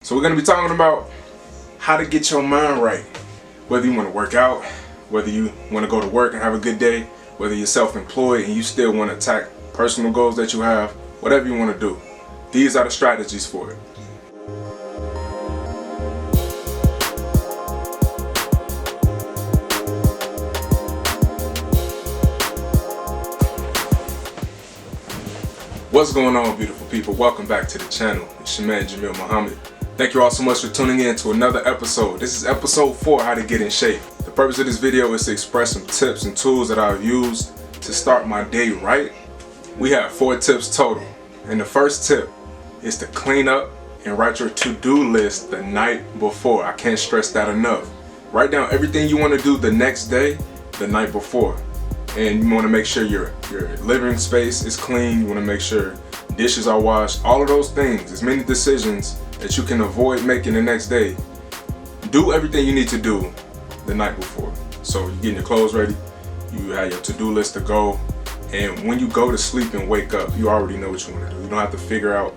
So we're going to be talking about how to get your mind right. Whether you want to work out, whether you want to go to work and have a good day, whether you're self-employed and you still want to attack personal goals that you have, whatever you want to do. These are the strategies for it. What's going on, beautiful people? Welcome back to the channel. It's your man Jamil Muhammad. Thank you all so much for tuning in to another episode. This is episode 4, how to get in shape. The purpose of this video is to express some tips and tools that I've used to start my day right. We have 4 tips total. And the first tip is to clean up and write your to-do list the night before. I can't stress that enough. Write down everything you want to do the next day, the night before. And you want to make sure your living space is clean. You want to make sure dishes are washed. All of those things, as many decisions that you can avoid making the next day. Do everything you need to do the night before. So you're getting your clothes ready, you have your to-do list to go, and when you go to sleep and wake up, you already know what you want to do. You don't have to figure out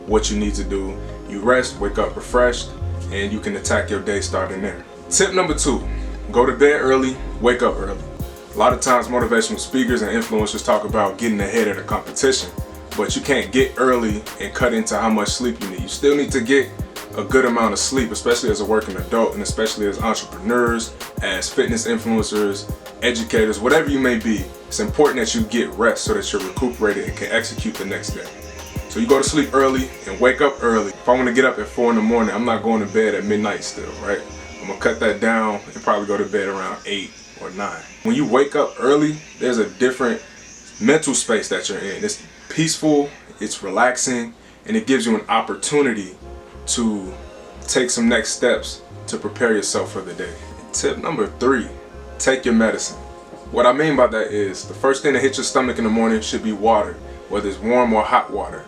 what you need to do. You rest, wake up refreshed, and you can attack your day starting there. Tip number 2, go to bed early, wake up early. A lot of times motivational speakers and influencers talk about getting ahead of the competition, but you can't get early and cut into how much sleep you need. You still need to get a good amount of sleep, especially as a working adult and especially as entrepreneurs, as fitness influencers, educators, whatever you may be. It's important that you get rest so that you're recuperated and can execute the next day. So you go to sleep early and wake up early. If I want to get up at 4 in the morning, I'm not going to bed at midnight still, right? I'm gonna cut that down and probably go to bed around 8 or 9. When you wake up early, there's a different mental space that you're in. It's peaceful, it's relaxing, and it gives you an opportunity to take some next steps to prepare yourself for the day. Tip number 3, take your medicine. What I mean by that is the first thing that hits your stomach in the morning should be water, whether it's warm or hot water.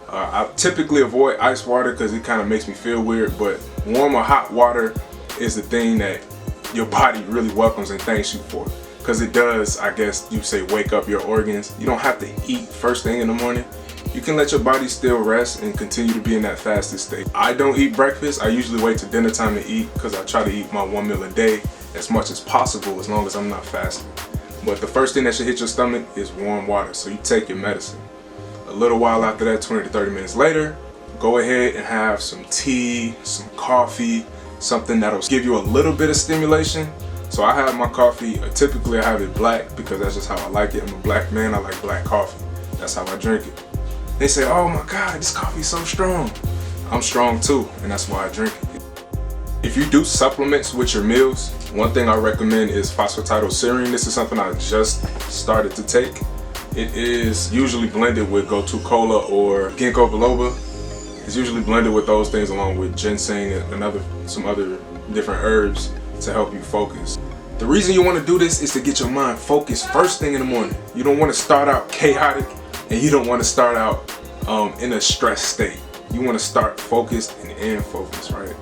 I typically avoid ice water because it kind of makes me feel weird, but warm or hot water is the thing that your body really welcomes and thanks you for, because it does, I guess you say, wake up your organs. You don't have to eat first thing in the morning. You can let your body still rest and continue to be in that fasted state. I don't eat breakfast. I usually wait till dinner time to eat because I try to eat my 1 meal a day as much as possible as long as I'm not fasting. But the first thing that should hit your stomach is warm water, so you take your medicine. A little while after that, 20 to 30 minutes later, go ahead and have some tea, some coffee, something that'll give you a little bit of stimulation. So I have my coffee, typically I have it black because that's just how I like it. I'm a black man, I like black coffee. That's how I drink it. They say, oh my God, this coffee's so strong. I'm strong too, and that's why I drink it. If you do supplements with your meals, one thing I recommend is phosphatidylserine. This is something I just started to take. It is usually blended with Gotu Kola or Ginkgo biloba. It's usually blended with those things along with ginseng and some other different herbs to help you focus. The reason you want to do this is to get your mind focused first thing in the morning. You don't want to start out chaotic and you don't want to start out in a stress state. You want to start focused and end focused, right?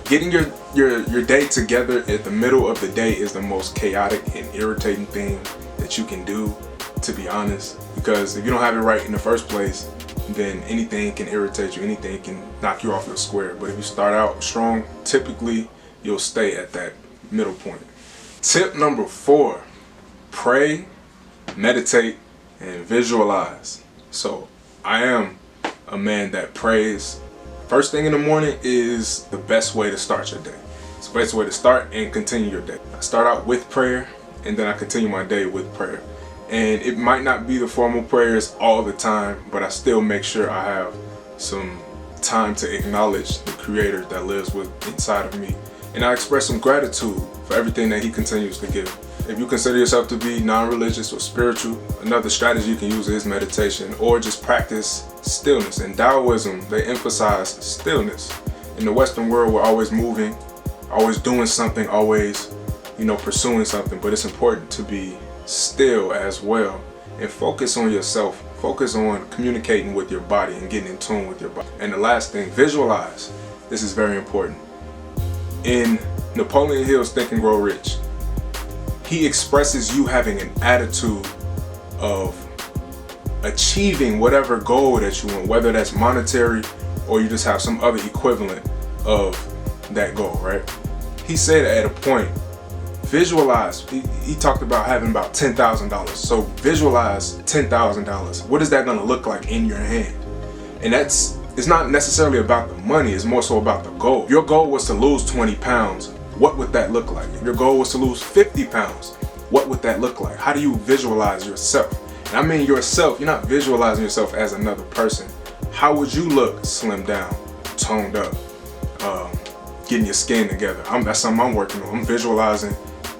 Getting your day together at the middle of the day is the most chaotic and irritating thing that you can do, to be honest, because if you don't have it right in the first place, then anything can irritate you, anything can knock you off your square. But if you start out strong, typically you'll stay at that middle point. Tip number 4, pray, meditate, and visualize. So I am a man that prays. First thing in the morning is the best way to start your day. It's the best way to start and continue your day. I start out with prayer and then I continue my day with prayer. And it might not be the formal prayers all the time, but I still make sure I have some time to acknowledge the Creator that lives inside of me. And I express some gratitude for everything that He continues to give. If you consider yourself to be non-religious or spiritual, another strategy you can use is meditation or just practice stillness. In Taoism, they emphasize stillness. In the Western world, we're always moving, always doing something, always, pursuing something, but it's important to be still as well and focus on yourself. Focus on communicating with your body and getting in tune with your body. And the last thing, visualize. This is very important. In Napoleon Hill's Think and Grow Rich, he expresses you having an attitude of achieving whatever goal that you want, whether that's monetary or you just have some other equivalent of that goal, right? He said at a point, visualize, he talked about having about $10,000. So visualize $10,000. What is that gonna look like in your hand? And it's not necessarily about the money, it's more so about the goal. If your goal was to lose 20 pounds, what would that look like? If your goal was to lose 50 pounds, what would that look like? How do you visualize yourself? And I mean yourself, you're not visualizing yourself as another person. How would you look slimmed down, toned up, getting your skin together? That's something I'm working on. I'm visualizing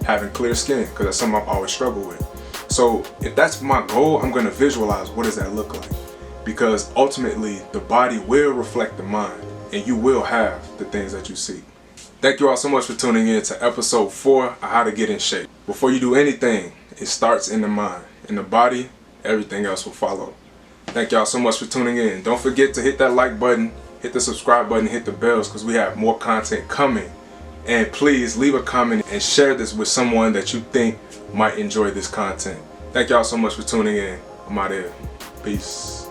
having clear skin because that's something I've always struggled with. So if that's my goal, I'm gonna visualize what does that look like? Because ultimately the body will reflect the mind and you will have the things that you seek. Thank you all so much for tuning in to episode 4 of How to Get in Shape. Before you do anything, it starts in the mind. In the body, everything else will follow. Thank y'all so much for tuning in. Don't forget to hit that like button, hit the subscribe button, hit the bells because we have more content coming. And please leave a comment and share this with someone that you think might enjoy this content. Thank y'all so much for tuning in. I'm out here. Peace.